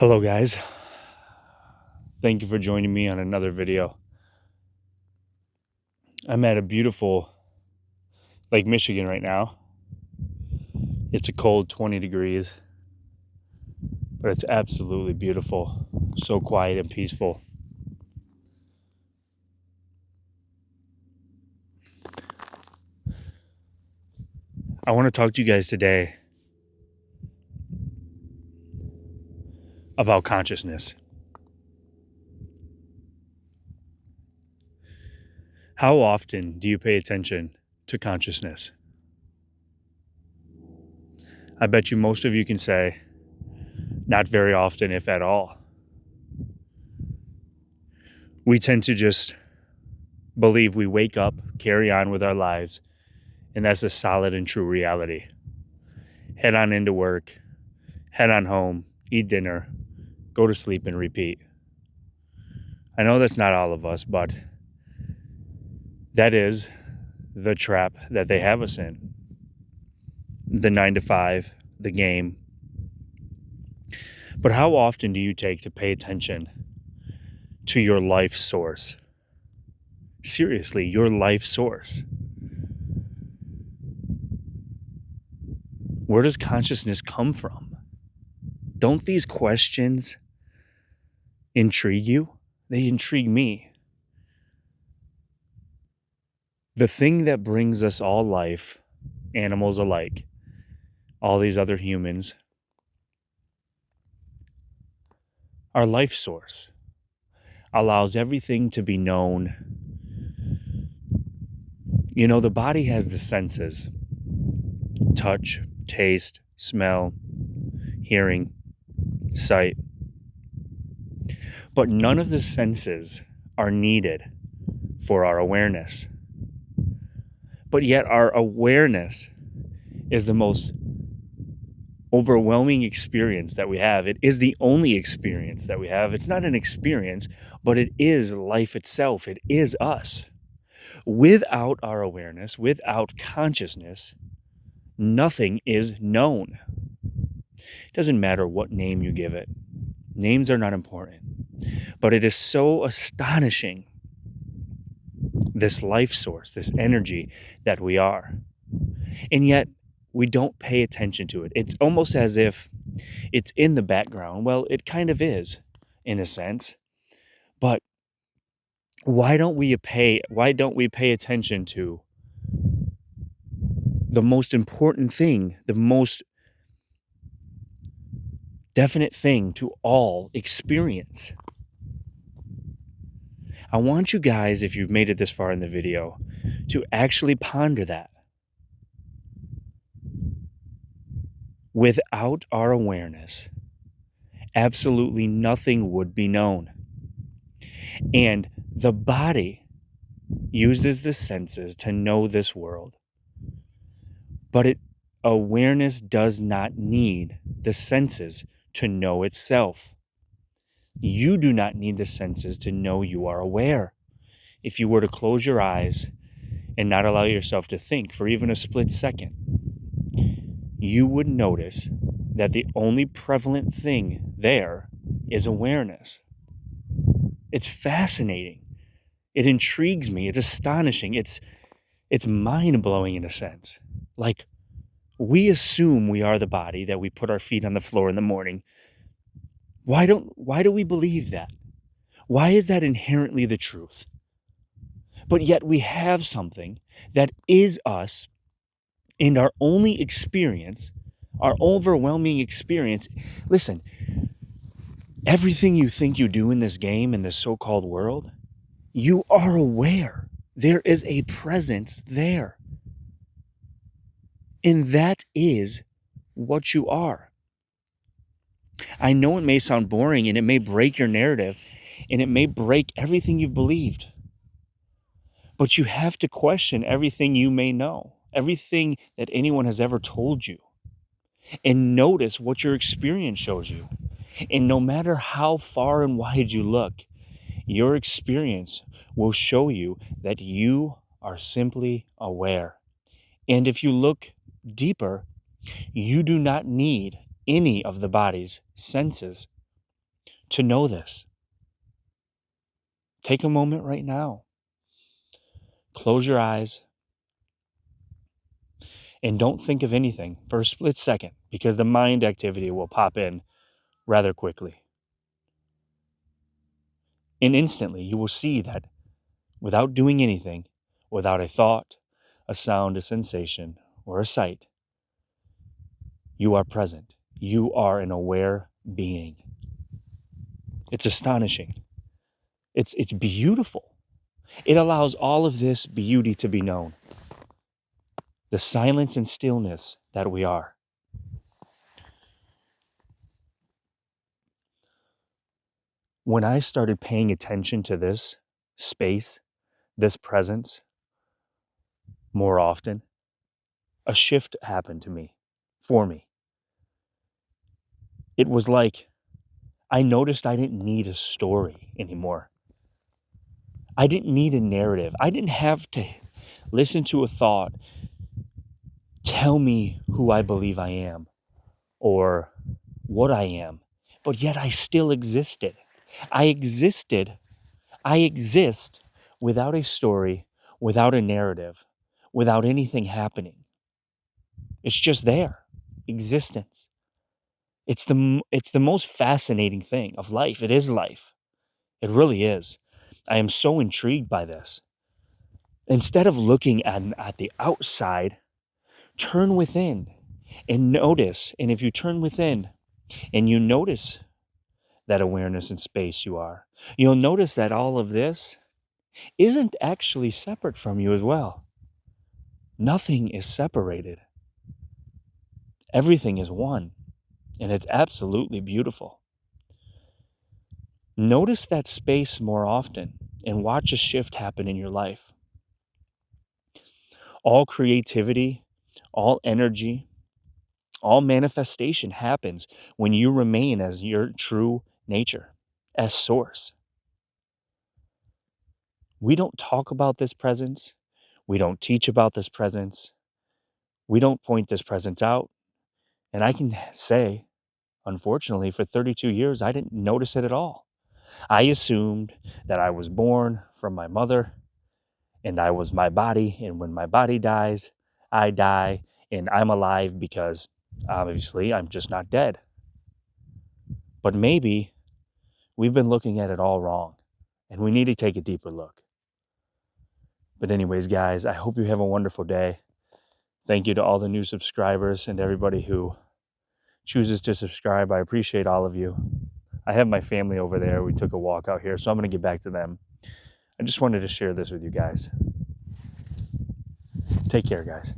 Hello, guys. Thank you for joining me on another video. I'm at a beautiful Lake Michigan right now. It's a cold 20 degrees, but it's absolutely beautiful. So quiet and peaceful. I want to talk to you guys today about consciousness. How often do you pay attention to consciousness? I bet you most of you can say, not very often, if at all. We tend to just believe we wake up, carry on with our lives, and that's a solid and true reality. Head on into work, head on home, eat dinner, go to sleep, and repeat. I know that's not all of us, but that is the trap that they have us in. The 9 to 5, the game. But how often do you take to pay attention to your life source? Seriously, your life source. Where does consciousness come from? Don't these questions intrigue you? They intrigue me. The thing that brings us all life, animals alike, all these other humans, our life source allows everything to be known. You know, the body has the senses: touch, taste, smell, hearing, sight. But none of the senses are needed for our awareness. But yet our awareness is the most overwhelming experience that we have. It is the only experience that we have. It's not an experience, but it is life itself. It is us. Without our awareness, without consciousness, nothing is known. It doesn't matter what name you give it. Names are not important. But it is so astonishing, this life source, this energy that we are. And yet, we don't pay attention to it. It's almost as if it's in the background. Well, it kind of is, in a sense. But why don't we pay attention to the most important thing, the most definite thing to all experience? I want you guys, if you've made it this far in the video, to actually ponder that. Without our awareness, absolutely nothing would be known. And the body uses the senses to know this world. But awareness does not need the senses to know itself. You do not need the senses to know you are aware. If you were to close your eyes and not allow yourself to think for even a split second, you would notice that the only prevalent thing there is awareness. It's fascinating. It intrigues me. It's astonishing. It's mind-blowing in a sense. Like, we assume we are the body, that we put our feet on the floor in the morning. Why do we believe that? Why is that inherently the truth? But yet we have something that is us, and our only experience, our overwhelming experience. Listen, everything you think you do in this game, in this so-called world, you are aware. There is a presence there. And that is what you are. I know it may sound boring, and it may break your narrative, and it may break everything you've believed. But you have to question everything you may know, everything that anyone has ever told you, and notice what your experience shows you. And no matter how far and wide you look, your experience will show you that you are simply aware. And if you look deeper, you do not need any of the body's senses. to know this. Take a moment right now. Close your eyes and don't think of anything for a split second because the mind activity will pop in rather quickly. And instantly you will see that without doing anything, without a thought, a sound, a sensation, or a sight, you are present. You are an aware being. It's astonishing. It's beautiful. It allows all of this beauty to be known. The silence and stillness that we are. When I started paying attention to this space, this presence more often, a shift happened to me, for me. It was like I noticed I didn't need a story anymore. I didn't need a narrative. I didn't have to listen to a thought tell me who I believe I am or what I am, but yet I still existed. I existed. I exist without a story, without a narrative, without anything happening. It's just there, existence. It's the most fascinating thing of life. It is life. It really is. I am so intrigued by this. Instead of looking at the outside, turn within and notice. And if you turn within and you notice that awareness and space you are, you'll notice that all of this isn't actually separate from you as well. Nothing is separated. Everything is one, and it's absolutely beautiful. Notice that space more often and watch a shift happen in your life. All creativity, all energy, all manifestation happens when you remain as your true nature, as source. We don't talk about this presence. We don't teach about this presence. We don't point this presence out. And I can say, unfortunately, for 32 years, I didn't notice it at all. I assumed that I was born from my mother and I was my body. And when my body dies, I die and I'm alive because obviously I'm just not dead. But maybe we've been looking at it all wrong and we need to take a deeper look. But, anyways, guys, I hope you have a wonderful day. Thank you to all the new subscribers and everybody who chooses to subscribe. I appreciate all of you. I have my family over there. We took a walk out here, so I'm going to get back to them. I just wanted to share this with you guys. Take care, guys.